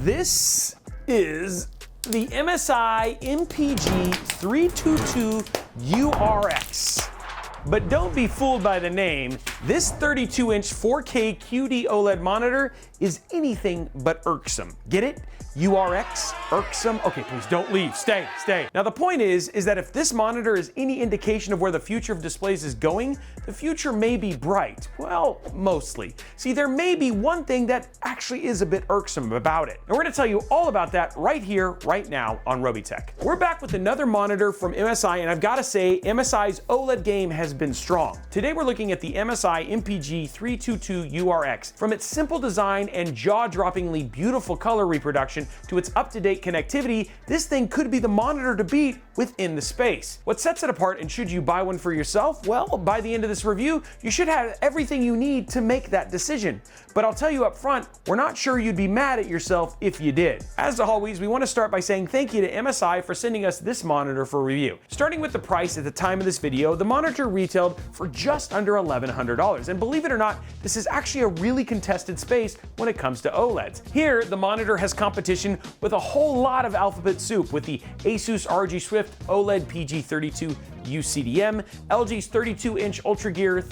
This is the MSI MPG 322URX. But don't be fooled by the name. This 32-inch 4K QD-OLED monitor is anything but irksome. Get it? URX? Irksome? Okay, please don't leave. Stay. Now the point is that if this monitor is any indication of where the future of displays is going, the future may be bright. Well, mostly. See, there may be one thing that actually is a bit irksome about it. And we're gonna tell you all about that right here, right now on Robeytech. We're back with another monitor from MSI, and I've gotta say, MSI's OLED game has been strong. Today we're looking at the MSI MPG 322URX. From its simple design and jaw-droppingly beautiful color reproduction to its up-to-date connectivity, this thing could be the monitor to beat within the space. What sets it apart, and should you buy one for yourself? Well, by the end of this review, you should have everything you need to make that decision. But I'll tell you up front, we're not sure you'd be mad at yourself if you did. As always, we want to start by saying thank you to MSI for sending us this monitor for review. Starting with the price at the time of this video, the monitor retailed for just under $1,100. And believe it or not, this is actually a really contested space when it comes to OLEDs. Here, the monitor has competition with a whole lot of alphabet soup, with the Asus RG Swift OLED PG32 UCDM, LG's 32-inch UltraGear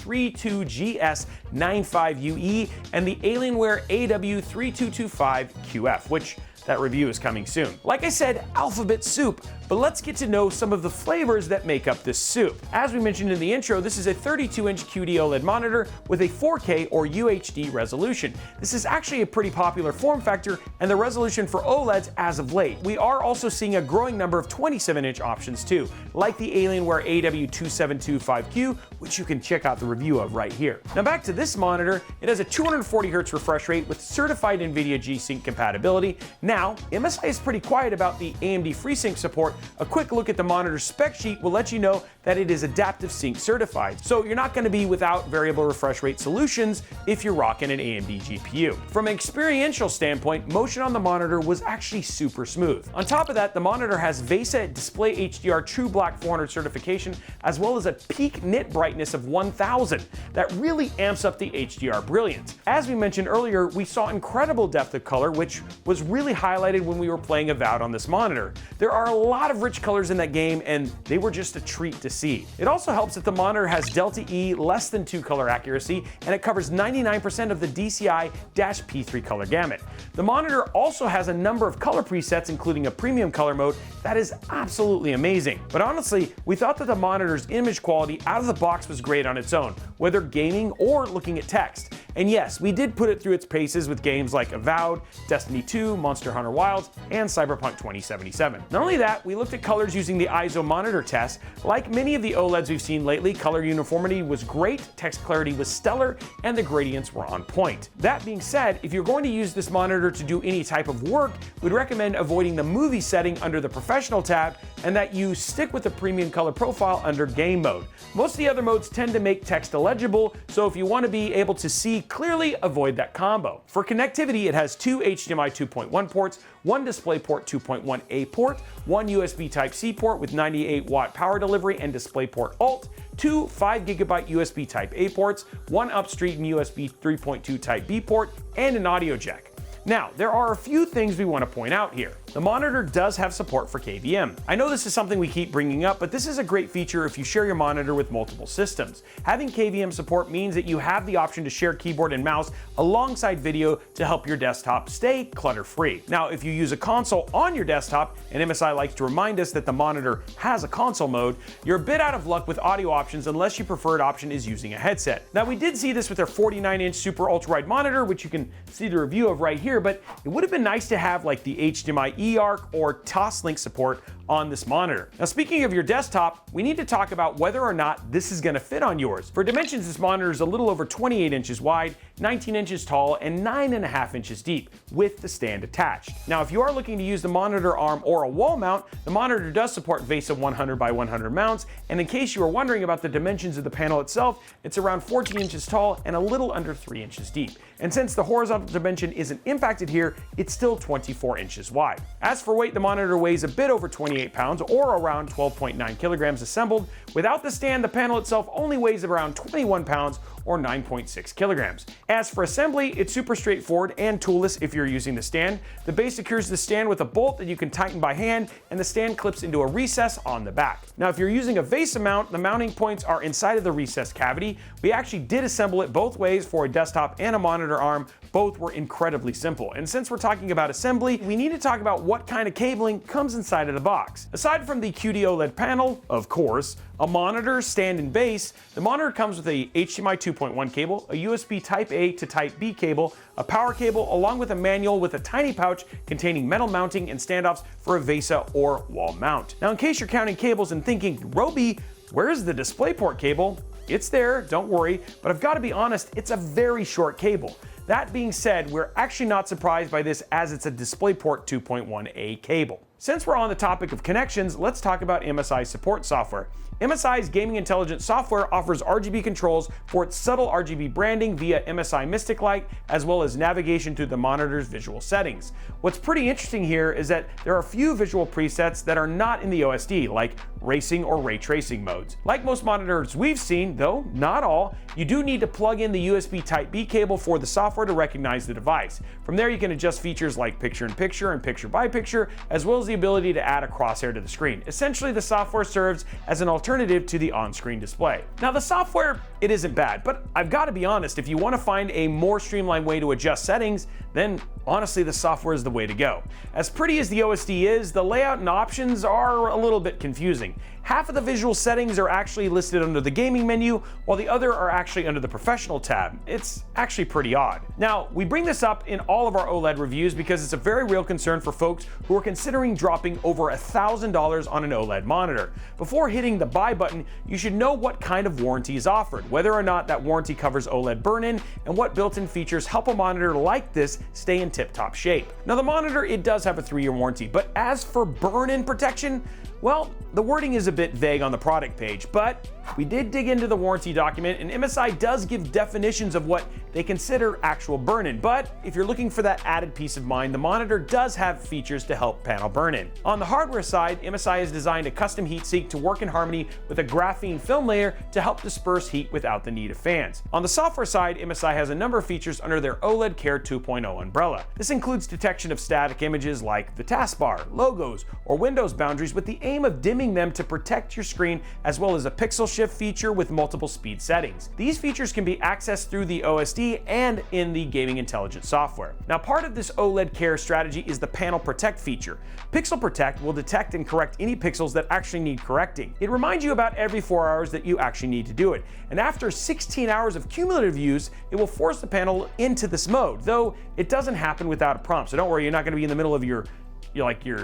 32GS95UE, and the Alienware AW3225QF, which that review is coming soon. Like I said, alphabet soup, but let's get to know some of the flavors that make up this soup. As we mentioned in the intro, this is a 32-inch QD-OLED monitor with a 4K or UHD resolution. This is actually a pretty popular form factor and the resolution for OLEDs as of late. We are also seeing a growing number of 27-inch options too, like the Alienware AW2725Q, which you can check out the review of right here. Now back to this monitor, it has a 240Hz refresh rate with certified NVIDIA G-Sync compatibility. Now, MSI is pretty quiet about the AMD FreeSync support. A quick look at the monitor spec sheet will let you know that it is Adaptive Sync certified, so you're not going to be without variable refresh rate solutions if you're rocking an AMD GPU. From an experiential standpoint, motion on the monitor was actually super smooth. On top of that, the monitor has VESA Display HDR True Black 400 certification, as well as a peak nit brightness of 1000 that really amps up the HDR brilliance. As we mentioned earlier, we saw incredible depth of color, which was really highlighted when we were playing Avowed on this monitor. There are a lot of rich colors in that game, and they were just a treat to see. It also helps that the monitor has Delta E less than 2 color accuracy, and it covers 99% of the DCI-P3 color gamut. The monitor also has a number of color presets, including a premium color mode that is absolutely amazing. But honestly, we thought that the monitor's image quality out of the box was great on its own, whether gaming or looking at text. And yes, we did put it through its paces with games like Avowed, Destiny 2, Monster Hunter Wilds, and Cyberpunk 2077. Not only that, we looked at colors using the ISO monitor test. Like many of the OLEDs we've seen lately, color uniformity was great, text clarity was stellar, and the gradients were on point. That being said, if you're going to use this monitor to do any type of work, we'd recommend avoiding the movie setting under the professional tab, and that you stick with the premium color profile under game mode. Most of the other modes tend to make text illegible, so if you want to be able to see clearly, avoid that combo. For connectivity, it has two HDMI 2.1 ports, one DisplayPort 2.1a port, one USB Type-C port with 98-watt power delivery and DisplayPort Alt, two 5GB USB Type-A ports, one upstream USB 3.2 Type-B port, and an audio jack. Now, there are a few things we want to point out here. The monitor does have support for KVM. I know this is something we keep bringing up, but this is a great feature if you share your monitor with multiple systems. Having KVM support means that you have the option to share keyboard and mouse alongside video to help your desktop stay clutter-free. Now, if you use a console on your desktop, and MSI likes to remind us that the monitor has a console mode, you're a bit out of luck with audio options unless your preferred option is using a headset. Now, we did see this with our 49-inch super ultra-wide monitor, which you can see the review of right here, but it would have been nice to have like the HDMI eARC or Toslink support on this monitor. Now, speaking of your desktop, we need to talk about whether or not this is going to fit on yours. For dimensions, this monitor is a little over 28 inches wide, 19 inches tall, and 9.5 inches deep, with the stand attached. Now, if you are looking to use the monitor arm or a wall mount, the monitor does support VESA 100 by 100 mounts, and in case you are wondering about the dimensions of the panel itself, it's around 14 inches tall and a little under 3 inches deep. And since the horizontal dimension isn't impacted here, it's still 24 inches wide. As for weight, the monitor weighs a bit over 28 28 pounds or around 12.9 kilograms assembled. Without the stand, the panel itself only weighs around 21 pounds or 9.6 kilograms. As for assembly, it's super straightforward and toolless if you're using the stand. The base secures the stand with a bolt that you can tighten by hand, and the stand clips into a recess on the back. Now, if you're using a VESA mount, the mounting points are inside of the recessed cavity. We actually did assemble it both ways for a desktop and a monitor arm. Both were incredibly simple. And since we're talking about assembly, we need to talk about what kind of cabling comes inside of the box. Aside from the QD-OLED panel, of course, a monitor, stand, and base, the monitor comes with a HDMI 2.1 cable, a USB Type A to Type B cable, a power cable, along with a manual with a tiny pouch containing metal mounting and standoffs for a VESA or wall mount. Now, in case you're counting cables and thinking, Robey, where's the DisplayPort cable? It's there, don't worry, but I've got to be honest, it's a very short cable. That being said, we're actually not surprised by this as it's a DisplayPort 2.1A cable. Since we're on the topic of connections, let's talk about MSI support software. MSI's gaming intelligence software offers RGB controls for its subtle RGB branding via MSI Mystic Light, as well as navigation through the monitor's visual settings. What's pretty interesting here is that there are a few visual presets that are not in the OSD, like racing or ray tracing modes. Like most monitors we've seen, though not all, you do need to plug in the USB Type B cable for the software to recognize the device. From there, you can adjust features like picture-in-picture and picture-by-picture, as well as the ability to add a crosshair to the screen. Essentially, the software serves as an alternative to the on-screen display. Now, the software, it isn't bad, but I've got to be honest, if you want to find a more streamlined way to adjust settings, then honestly, the software is the way to go. As pretty as the OSD is, the layout and options are a little bit confusing. Half of the visual settings are actually listed under the gaming menu, while the other are actually under the professional tab. It's actually pretty odd. Now, we bring this up in all of our OLED reviews because it's a very real concern for folks who are considering dropping over $1,000 on an OLED monitor. Before hitting the buy button, you should know what kind of warranty is offered, whether or not that warranty covers OLED burn-in, and what built-in features help a monitor like this stay in tip-top shape. Now, the monitor, it does have a 3-year warranty, but as for burn-in protection, well, the wording is a bit vague on the product page, but we did dig into the warranty document, and MSI does give definitions of what they consider actual burn-in. But if you're looking for that added peace of mind, the monitor does have features to help panel burn-in. On the hardware side, MSI has designed a custom heatsink to work in harmony with a graphene film layer to help disperse heat without the need of fans. On the software side, MSI has a number of features under their OLED Care 2.0 umbrella. This includes detection of static images like the taskbar, logos, or Windows boundaries, with the aim of dimming them to protect your screen, as well as a pixel shift feature with multiple speed settings. These features can be accessed through the OSD and in the gaming intelligence software. Now, part of this OLED Care strategy is the Panel Protect feature. Pixel Protect will detect and correct any pixels that actually need correcting. It reminds you about every 4 hours that you actually need to do it. And after 16 hours of cumulative use, it will force the panel into this mode, though it doesn't happen without a prompt. So don't worry, you're not going to be in the middle of your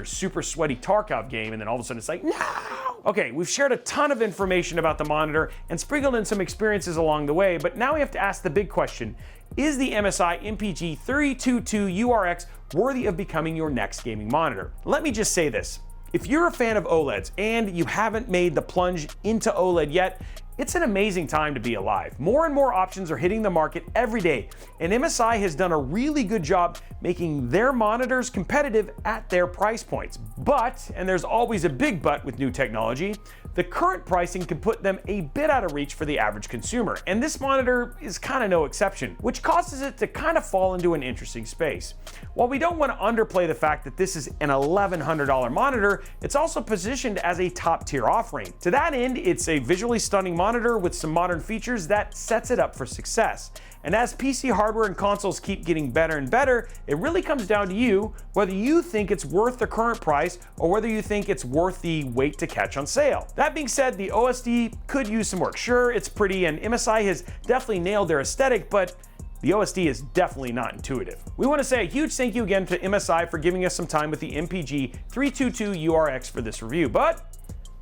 super sweaty Tarkov game, and then all of a sudden it's like, no! Okay, we've shared a ton of information about the monitor and sprinkled in some experiences along the way, but now we have to ask the big question: is the MSI MPG 322URX worthy of becoming your next gaming monitor? Let me just say this. If you're a fan of OLEDs and you haven't made the plunge into OLED yet, it's an amazing time to be alive. More and more options are hitting the market every day, and MSI has done a really good job making their monitors competitive at their price points. But, and there's always a big but with new technology, the current pricing can put them a bit out of reach for the average consumer, and this monitor is kind of no exception, which causes it to kind of fall into an interesting space. While we don't want to underplay the fact that this is an $1,100 monitor, it's also positioned as a top-tier offering. To that end, it's a visually stunning monitor with some modern features that sets it up for success. And as PC hardware and consoles keep getting better and better, it really comes down to you whether you think it's worth the current price or whether you think it's worth the wait to catch on sale. That being said, the OSD could use some work. Sure, it's pretty, and MSI has definitely nailed their aesthetic, but the OSD is definitely not intuitive. We want to say a huge thank you again to MSI for giving us some time with the MPG 322URX for this review, but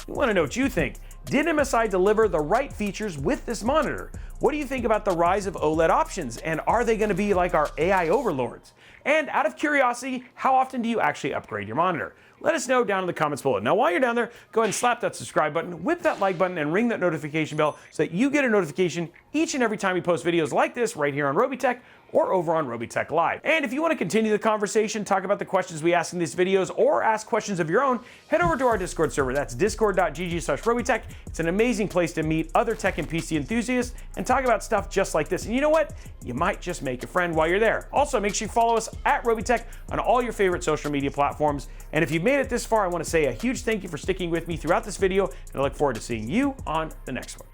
we want to know what you think. Did MSI deliver the right features with this monitor? What do you think about the rise of OLED options, and are they going to be like our AI overlords? And out of curiosity, how often do you actually upgrade your monitor? Let us know down in the comments below. Now, while you're down there, go ahead and slap that subscribe button, whip that like button, and ring that notification bell so that you get a notification each and every time we post videos like this right here on Robeytech or over on Robeytech Live. And if you want to continue the conversation, talk about the questions we ask in these videos, or ask questions of your own, head over to our Discord server. That's discord.gg/Robeytech. It's an amazing place to meet other tech and PC enthusiasts and talk about stuff just like this. And you know what? You might just make a friend while you're there. Also, make sure you follow us at Robeytech on all your favorite social media platforms. And if you've made it this far, I want to say a huge thank you for sticking with me throughout this video, and I look forward to seeing you on the next one.